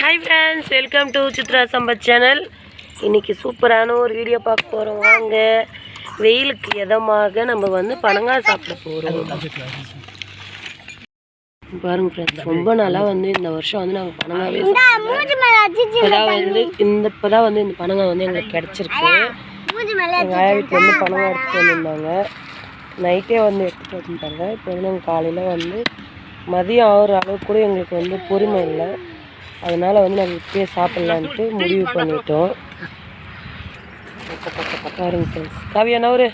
Hi friends, welcome to Chitra Sambat channel. இன்னைக்கு சூப்பரான ஒரு வீடியோ பார்க்க போறோம். வாங்க வெயிலுக்கு எதமாக நம்ம வந்து பனங்காய் சாப்பிட போறோம். பாருங்க फ्रेंड्स, ரொம்ப நாளா வந்து இந்த வருஷம் வந்து நாங்க பனங்காவே இப்பதான் வந்து இந்த பனங்காய் வந்து எங்களுக்கு கிடைச்சிருக்கு. எங்க ஆயா வீட்டுல வந்து பனங்காய் எடுத்துட்டு வந்திருந்தாங்க. நைட்டே வந்து எடுத்துட்டு வந்துட்டாங்க. இப்போ வந்து நாங்கள் காலையில் வந்து மதியம் ஆகிற அளவுக்கு கூட எங்களுக்கு வந்து பொறுமை இல்லை. அதனால் வந்து நாங்கள் இப்பயே சாப்பிட்லான்ட்டு முடிவு பண்ணிட்டோம். பாருங்க ஃப்ரெண்ட்ஸ், காவியா நவரு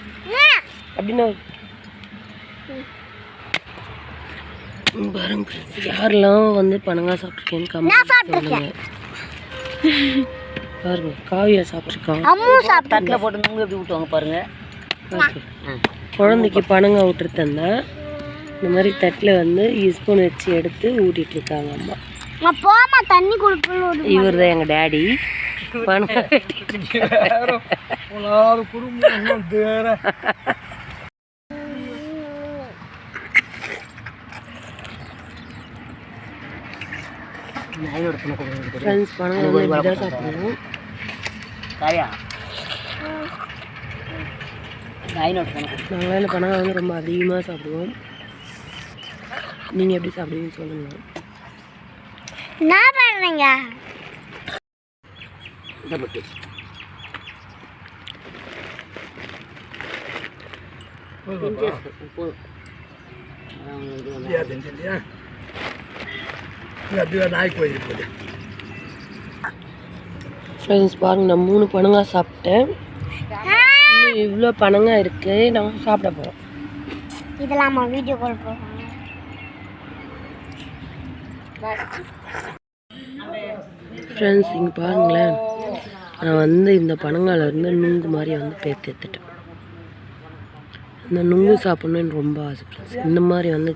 அப்படின்னா பாருங்க ஃப்ரெண்ட்ஸ், யாரெல்லாம் வந்து பனங்காய் சாப்பிட்ருக்கேன்னு கமெண்ட் சொல்லுங்க. பாருங்க காவியா சாப்பிட்ருக்கான். தட்டில் போட்டு நுங்கு எப்படி ஊட்டுவாங்க பாருங்க. குழந்தைக்கு பனங்காய் விட்டுட்டு தந்தா இந்த மாதிரி தட்டில் வந்து ஸ்பூன் வச்சு எடுத்து ஊட்டிட்டு இருக்காங்க அம்மா. தண்ணி கொடுக்கணும். இவர் தான் எங்கள் டேடி. பனங்காய் ஃப்ரெண்ட்ஸ், பனங்காய் வந்து இப்படி தான் சாப்பிடுவோம். நாங்கள் இந்த பனங்காய் வந்து ரொம்ப அதிகமாக சாப்பிடுவோம். நீங்கள் எப்படி சாப்பிடுவீங்கன்னு சொல்லுங்கள். நான் பண்ணுறேங்க. ஃப்ரெண்ட்ஸ் பாருங்க, நான் 3 பனங்காய் சாப்பிட்டேன். இன்னும் இவ்வளோ பனங்காய் இருக்கு, நாங்கள் சாப்பிட போகிறோம். இதெல்லாம் வீடியோ கால் போடுறாங்க. ஃப்ரெண்ட்ஸ் இங்கே பாருங்களேன், நான் வந்து இந்த பனங்காயிலேருந்து நுங்கு மாதிரி வந்து பேத்து எடுத்துட்டேன். இந்த நுங்கு சாப்பிட்ணுன்னு ரொம்ப ஆசை ஃப்ரெண்ட்ஸ். இந்த மாதிரி வந்து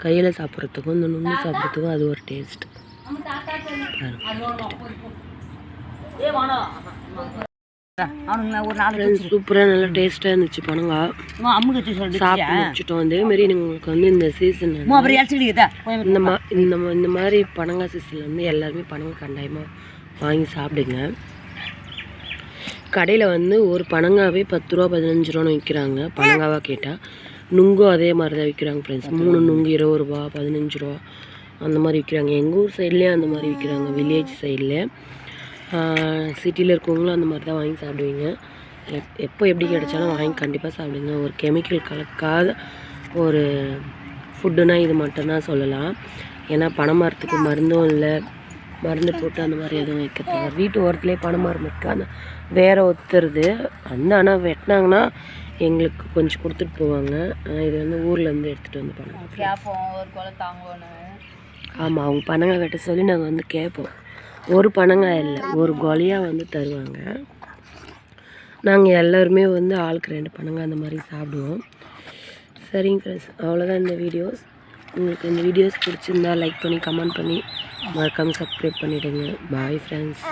கையில் சாப்பிட்றதுக்கும் இந்த நுங்கு சாப்பிட்றதுக்கும் அது ஒரு டேஸ்ட். சூப்பராக நல்லா டேஸ்ட்டாக இருந்துச்சு பனங்காய். சாப்பிட்டு முடிச்சிட்டோம். அதேமாரி உங்களுக்கு வந்து இந்த சீசன் இந்த மாதிரி பனங்காய் சீசனில் வந்து எல்லாருமே பனங்காய் கண்டாயமாக வாங்கி சாப்பிடுங்க. கடையில் வந்து ஒரு பனங்காவே 10 ரூபா 15 ரூபான்னு விற்கிறாங்க. பனங்காவாக கேட்டால் நுங்கும் அதே மாதிரி தான் விற்கிறாங்க ஃப்ரெண்ட்ஸ். 3 நுங்கு 20 ரூபா 15 ரூபா அந்த மாதிரி விற்கிறாங்க. எங்கள் ஊர் சைட்லேயே அந்த மாதிரி விற்கிறாங்க. வில்லேஜ் சைடில், சிட்டியில் இருக்கவங்களும் அந்த மாதிரி தான் வாங்கி சாப்பிடுவீங்க. எப்போ எப்படி கிடைச்சாலும் வாங்கி கண்டிப்பாக சாப்பிடுங்க. ஒரு கெமிக்கல் கலக்காத ஒரு ஃபுட்டுனால் இது மட்டும்தான் சொல்லலாம். ஏன்னா பனை மரத்துக்கு மருந்தும் இல்லை, மருந்து போட்டு அந்த மாதிரி எதுவும் வைக்கிறதுல வீட்டு ஓரத்துலேயே பனை மரம் இருக்குது. அந்த வேற ஒத்துருது அந்த, ஆனால் வெட்டினாங்கன்னா எங்களுக்கு கொஞ்சம் கொடுத்துட்டு போவாங்க. இது வந்து ஊர்லேருந்து எடுத்துகிட்டு வந்து பனங்காய். ஆமாம், அவங்க பனங்காய் வெட்ட சொல்லி நாங்கள் வந்து கேட்போம். ஒரு பனங்காய் இல்லை, ஒரு கொலையாக வந்து தருவாங்க. நாங்கள் எல்லோருமே வந்து ஆளுக்கு 2 பனங்காய் அந்த மாதிரி சாப்பிடுவோம். சரிங்க ஃப்ரெண்ட்ஸ், அவ்வளோதான் இந்த வீடியோஸ். உங்களுக்கு இந்த வீடியோஸ் பிடிச்சிருந்தா லைக் பண்ணி கமெண்ட் பண்ணி மறக்காமல் சப்ஸ்கிரைப் பண்ணிவிடுங்க. Bye friends.